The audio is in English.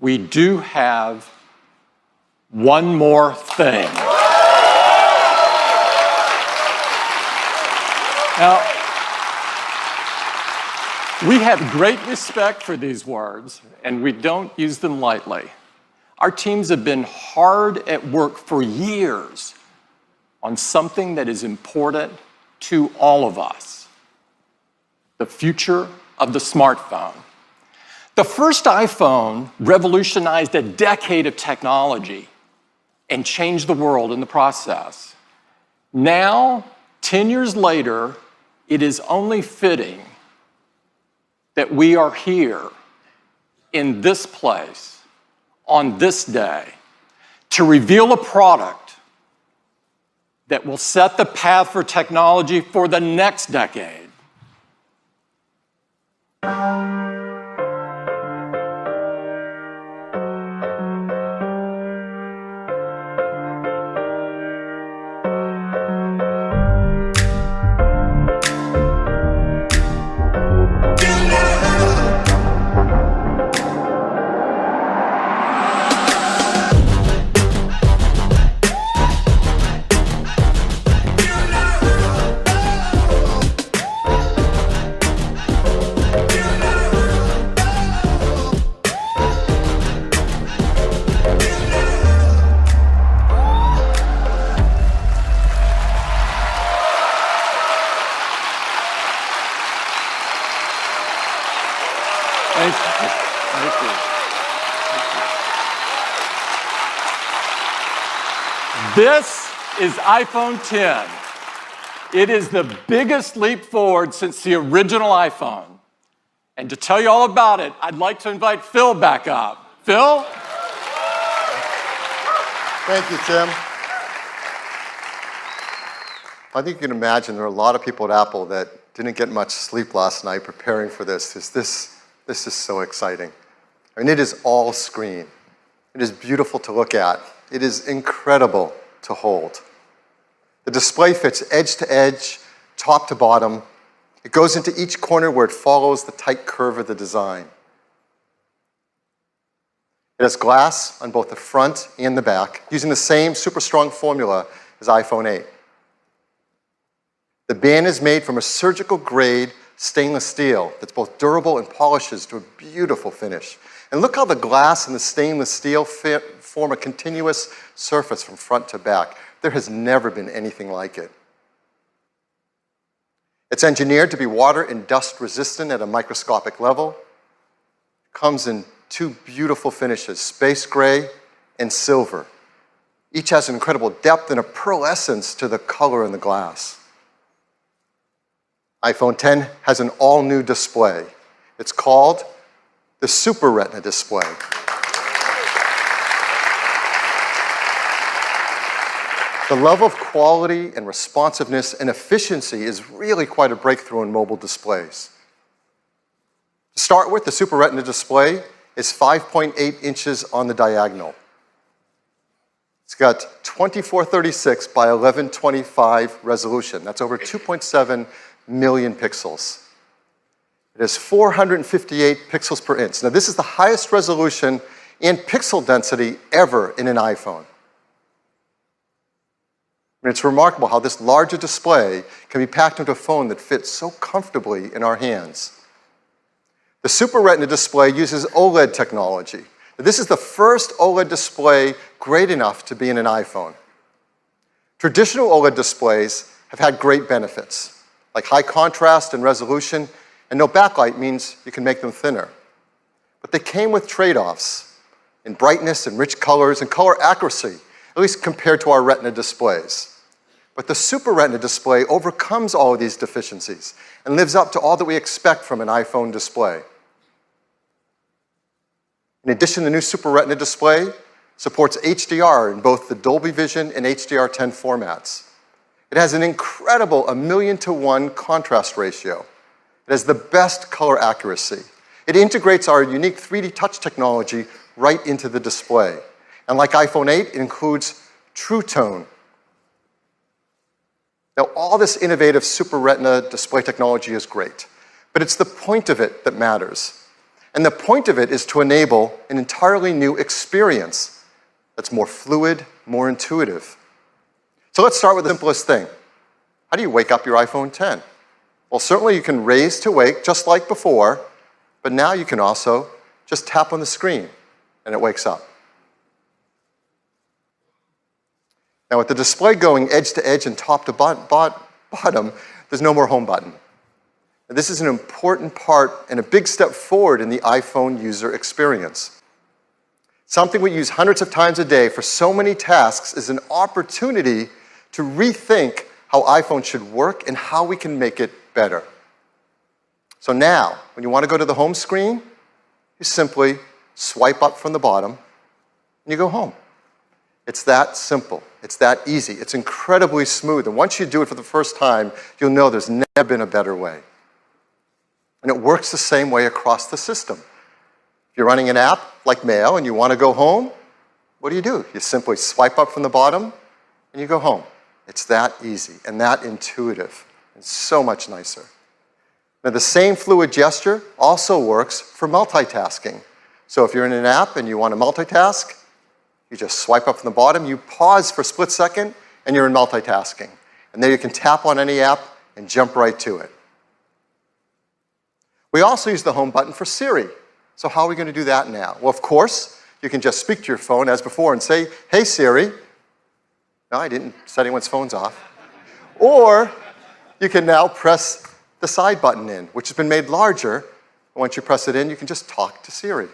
we do have one more thing. Now, we have great respect for these words, and we don't use them lightly. Our teams have been hard at work for years on something that is important to all of us: the future of the smartphone. The first iPhone revolutionized a decade of technology and changed the world in the process. Now, 10 years later, it is only fitting that we are here in this place on this day to reveal a product that will set the path for technology for the next decade. Thank you. Thank you. This is iPhone 10. It is the biggest leap forward since the original iPhone. And to tell you all about it, I'd like to invite Phil back up. Phil? Thank you, Tim. I think you can imagine there are a lot of people at Apple that didn't get much sleep last night preparing for this. This is so exciting. I mean, it is all screen. It is beautiful to look at. It is incredible to hold. The display fits edge to edge, top to bottom. It goes into each corner where it follows the tight curve of the design. It has glass on both the front and the back, using the same super strong formula as iPhone 8. The band is made from a surgical grade stainless steel that's both durable and polishes to a beautiful finish. And look how the glass and the stainless steel form a continuous surface from front to back. There has never been anything like it. It's engineered to be water and dust resistant at a microscopic level. It comes in two beautiful finishes, space gray and silver. Each has an incredible depth and a pearlescence to the color in the glass. iPhone 10 has an all-new display. It's called the Super Retina display. The level of quality and responsiveness and efficiency is really quite a breakthrough in mobile displays. To start with, the Super Retina display is 5.8 inches on the diagonal. It's got 2436 by 1125 resolution. That's over 2.7 million pixels. It has 458 pixels per inch. Now, this is the highest resolution and pixel density ever in an iPhone. And it's remarkable how this larger display can be packed into a phone that fits so comfortably in our hands. The Super Retina display uses OLED technology. This is the first OLED display great enough to be in an iPhone. Traditional OLED displays have had great benefits, like high contrast and resolution, and no backlight means you can make them thinner. But they came with trade-offs in brightness and rich colors and color accuracy, at least compared to our Retina displays. But the Super Retina display overcomes all of these deficiencies and lives up to all that we expect from an iPhone display. In addition, the new Super Retina display supports HDR in both the Dolby Vision and HDR10 formats. It has an incredible 1,000,000 to 1 contrast ratio. It has the best color accuracy. It integrates our unique 3D touch technology right into the display. And like iPhone 8, it includes True Tone. Now, all this innovative Super Retina display technology is great, but it's the point of it that matters. And the point of it is to enable an entirely new experience that's more fluid, more intuitive. So let's start with the simplest thing. How do you wake up your iPhone X? Well, certainly you can raise to wake just like before, but now you can also just tap on the screen and it wakes up. Now with the display going edge to edge and top to bottom, there's no more home button. And this is an important part and a big step forward in the iPhone user experience. Something we use hundreds of times a day for so many tasks is an opportunity to rethink how iPhone should work and how we can make it better. So now, when you want to go to the home screen, you simply swipe up from the bottom and you go home. It's that simple. It's that easy. It's incredibly smooth. And once you do it for the first time, you'll know there's never been a better way. And it works the same way across the system. If you're running an app like Mail and you want to go home, what do? You simply swipe up from the bottom and you go home. It's that easy and that intuitive and so much nicer. Now, the same fluid gesture also works for multitasking. So if you're in an app and you want to multitask, you just swipe up from the bottom, you pause for a split second, and you're in multitasking. And then you can tap on any app and jump right to it. We also use the home button for Siri. So how are we going to do that now? Well, of course, you can just speak to your phone as before and say, "Hey, Siri." No, I didn't set anyone's phones off. Or you can now press the side button in, which has been made larger. Once you press it in, you can just talk to Siri.